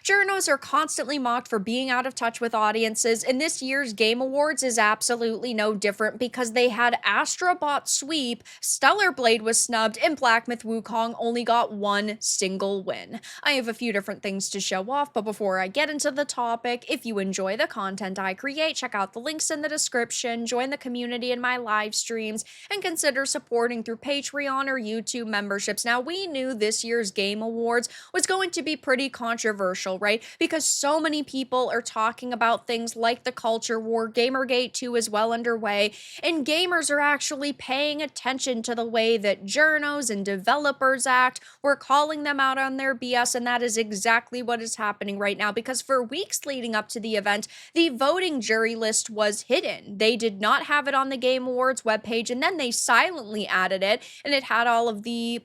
Journos are constantly mocked for being out of touch with audiences, and this year's Game Awards is absolutely no different because they had Astrobot sweep, Stellar Blade was snubbed, and Black Myth Wukong only got one single win. I have a few different things to show off, but before I get into the topic, if you enjoy the content I create, check out the links in the description, join the community in my live streams, and consider supporting through Patreon or YouTube memberships. Now, we knew this year's Game Awards was going to be pretty controversial, right? Because so many people are talking about things like the culture war, Gamergate 2 is well underway, and gamers are actually paying attention to the way that journos and developers act. We're calling them out on their BS, and that is exactly what is happening right now, because for weeks leading up to the event, the voting jury list was hidden. They did not have it on the Game Awards webpage, and then they silently added it, and it had all of the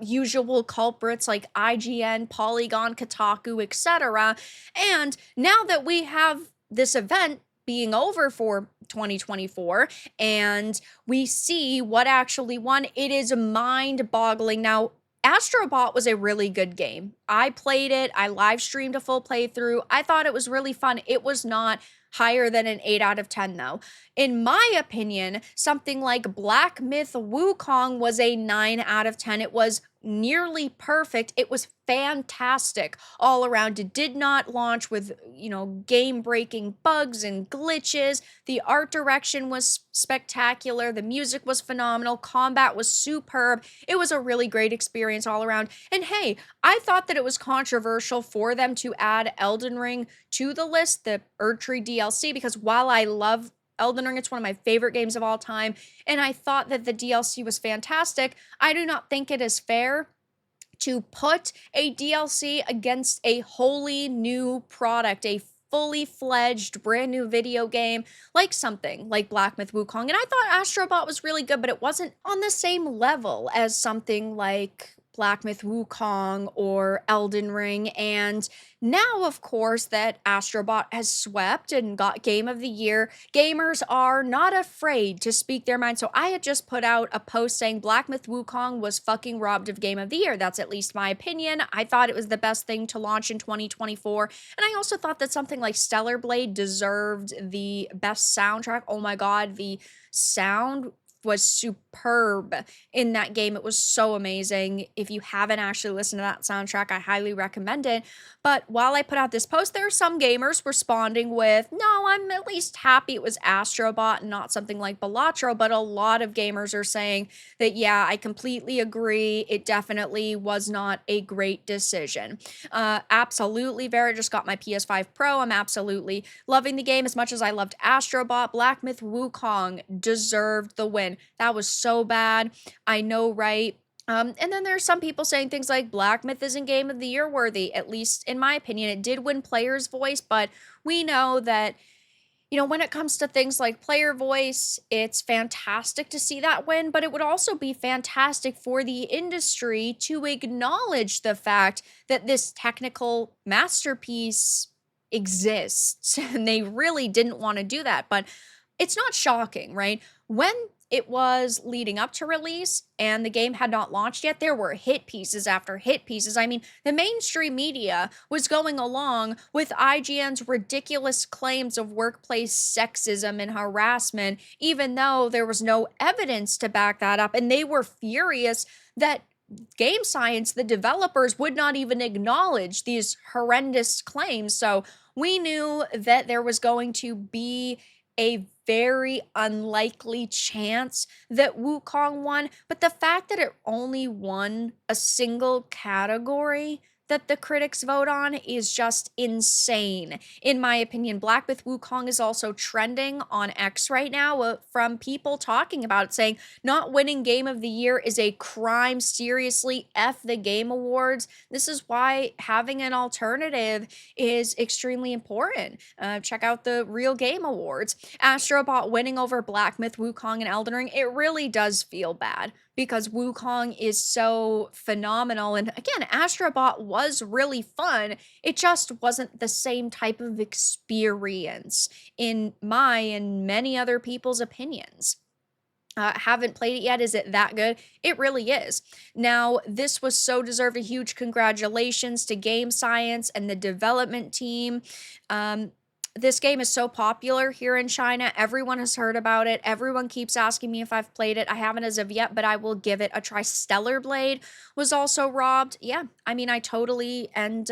usual culprits like IGN, Polygon, Kotaku, etc. And now that we have this event being over for 2024 and we see what actually won, it is mind-boggling. Now, Astrobot was a really good game. I played it. I live streamed a full playthrough. I thought it was really fun. It was not higher than an 8 out of 10 though. In my opinion, something like Black Myth Wukong was a 9 out of 10. It was nearly perfect. It was fantastic all around. It did not launch with, game-breaking bugs and glitches. The art direction was spectacular. The music was phenomenal. Combat was superb. It was a really great experience all around. And hey, I thought that it was controversial for them to add Elden Ring to the list, the Erdtree DLC, because while I love Elden Ring, it's one of my favorite games of all time, and I thought that the DLC was fantastic, I do not think it is fair to put a DLC against a wholly new product, a fully fledged brand new video game like something like Black Myth Wukong. And I thought Astrobot was really good, but it wasn't on the same level as something like Black Myth Wukong or Elden Ring. And now, of course, that Astrobot has swept and got Game of the Year, gamers are not afraid to speak their mind. So I had just put out a post saying Black Myth Wukong was fucking robbed of Game of the Year. That's at least my opinion. I thought it was the best thing to launch in 2024. And I also thought that something like Stellar Blade deserved the best soundtrack. Oh my god, the sound was superb in that game. It was so amazing. If you haven't actually listened to that soundtrack, I highly recommend it. But while I put out this post, there are some gamers responding with, no, I'm at least happy it was Astrobot and not something like Balatro. But a lot of gamers are saying that, yeah, I completely agree. It definitely was not a great decision. Absolutely, Vara just got my PS5 Pro. I'm absolutely loving the game as much as I loved Astrobot. Black Myth Wukong deserved the win. That was so bad. I know, right? And then there's some people saying things like Black Myth isn't Game of the Year worthy. At least in my opinion, it did win Player's Voice, but we know that, when it comes to things like player voice, it's fantastic to see that win, but it would also be fantastic for the industry to acknowledge the fact that this technical masterpiece exists. And they really didn't want to do that, but it's not shocking, right? When it was leading up to release and the game had not launched yet, there were hit pieces after hit pieces. I mean, the mainstream media was going along with IGN's ridiculous claims of workplace sexism and harassment, even though there was no evidence to back that up. And they were furious that Game Science, the developers, would not even acknowledge these horrendous claims. So we knew that there was going to be a very unlikely chance that Wukong won, but the fact that it only won a single category that the critics vote on is just insane. In my opinion, Black Myth Wukong is also trending on X right now from people talking about it, saying not winning Game of the Year is a crime. Seriously, F the Game Awards. This is why having an alternative is extremely important. Check out the Real Game Awards. Astrobot winning over Black Myth Wukong and Elden Ring, it really does feel bad, because Wukong is so phenomenal. And again, Astrobot was really fun. It just wasn't the same type of experience in my and many other people's opinions. Haven't played it yet. Is it that good? It really is. Now, this was so deserved. A huge congratulations to Game Science and the development team. Um, this game is so popular here in China. Everyone has heard about it. Everyone keeps asking me if I've played it. I haven't as of yet, but I will give it a try. Stellar Blade was also robbed. Yeah, I mean, I totally and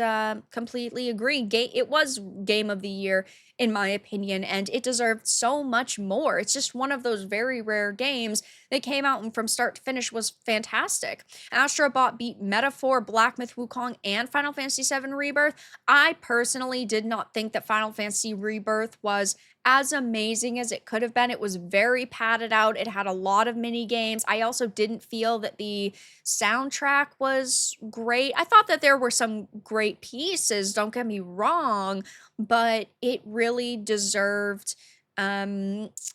completely agree. It was Game of the Year in my opinion, and it deserved so much more. It's just one of those very rare games that came out and from start to finish was fantastic. Astrobot beat Metaphor, Black Myth Wukong, and Final Fantasy VII Rebirth. I personally did not think that Final Fantasy Rebirth was as amazing as it could have been. It was very padded out. It had a lot of mini games. I also didn't feel that the soundtrack was great. I thought that there were some great pieces, don't get me wrong, but it really deserved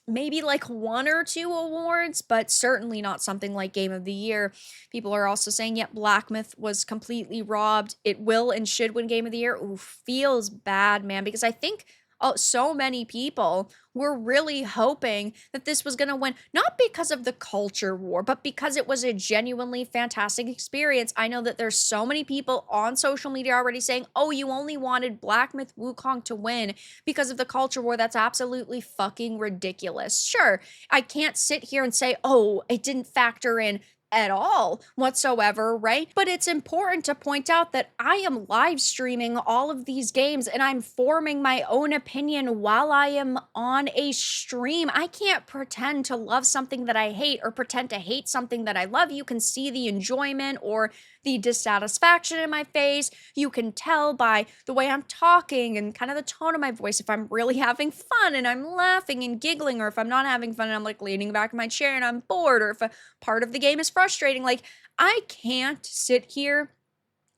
maybe like one or two awards, but certainly not something like Game of the Year. People are also saying, yep, Black Myth was completely robbed. It will and should win Game of the Year. Ooh, feels bad, man, because I think so many people were really hoping that this was going to win, not because of the culture war, but because it was a genuinely fantastic experience. I know that there's so many people on social media already saying, oh, you only wanted Black Myth Wukong to win because of the culture war. That's absolutely fucking ridiculous. Sure, I can't sit here and say, oh, it didn't factor in at all whatsoever, right? But it's important to point out that I am live streaming all of these games and I'm forming my own opinion while I am on a stream. I can't pretend to love something that I hate or pretend to hate something that I love. You can see the enjoyment or the dissatisfaction in my face. You can tell by the way I'm talking and kind of the tone of my voice if I'm really having fun and I'm laughing and giggling, or if I'm not having fun and I'm like leaning back in my chair and I'm bored, or if a part of the game is frustrating. Like, I can't sit here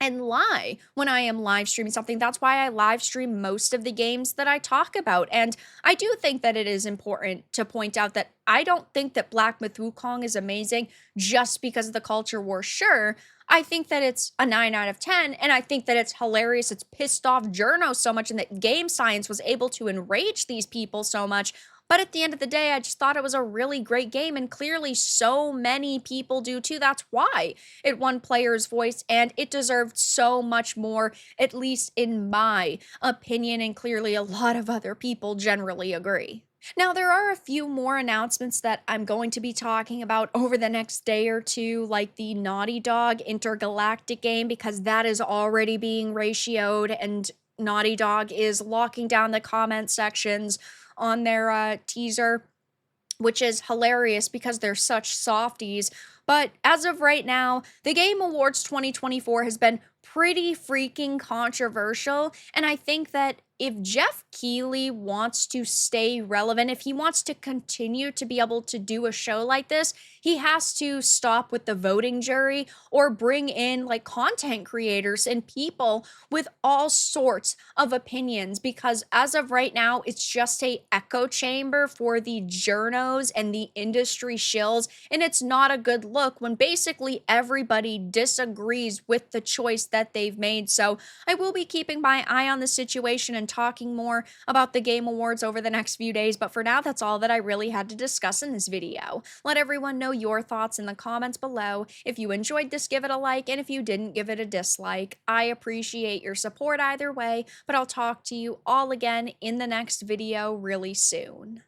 and lie when I am live streaming something. That's why I live stream most of the games that I talk about. And I do think that it is important to point out that I don't think that Black Myth Wukong is amazing just because of the culture war. Sure, I think that it's a 9 out of 10, and I think that it's hilarious. It's pissed off journos so much, and that Game Science was able to enrage these people so much. But at the end of the day, I just thought it was a really great game, and clearly so many people do too. That's why it won Player's Voice, and it deserved so much more, at least in my opinion, and clearly a lot of other people generally agree. Now, there are a few more announcements that I'm going to be talking about over the next day or two, like the Naughty Dog Intergalactic game, because that is already being ratioed, and Naughty Dog is locking down the comment sections on their teaser, which is hilarious because they're such softies. But as of right now, the Game Awards 2024 has been pretty freaking controversial, and I think that if Jeff Keighley wants to stay relevant, if he wants to continue to be able to do a show like this, he has to stop with the voting jury or bring in like content creators and people with all sorts of opinions, because as of right now, it's just a echo chamber for the journos and the industry shills, and it's not a good look when basically everybody disagrees with the choice that they've made. So I will be keeping my eye on the situation and talking more about the Game Awards over the next few days, but for now, that's all that I really had to discuss in this video. Let everyone know your thoughts in the comments below. If you enjoyed this, give it a like, and if you didn't, give it a dislike. I appreciate your support either way, but I'll talk to you all again in the next video really soon.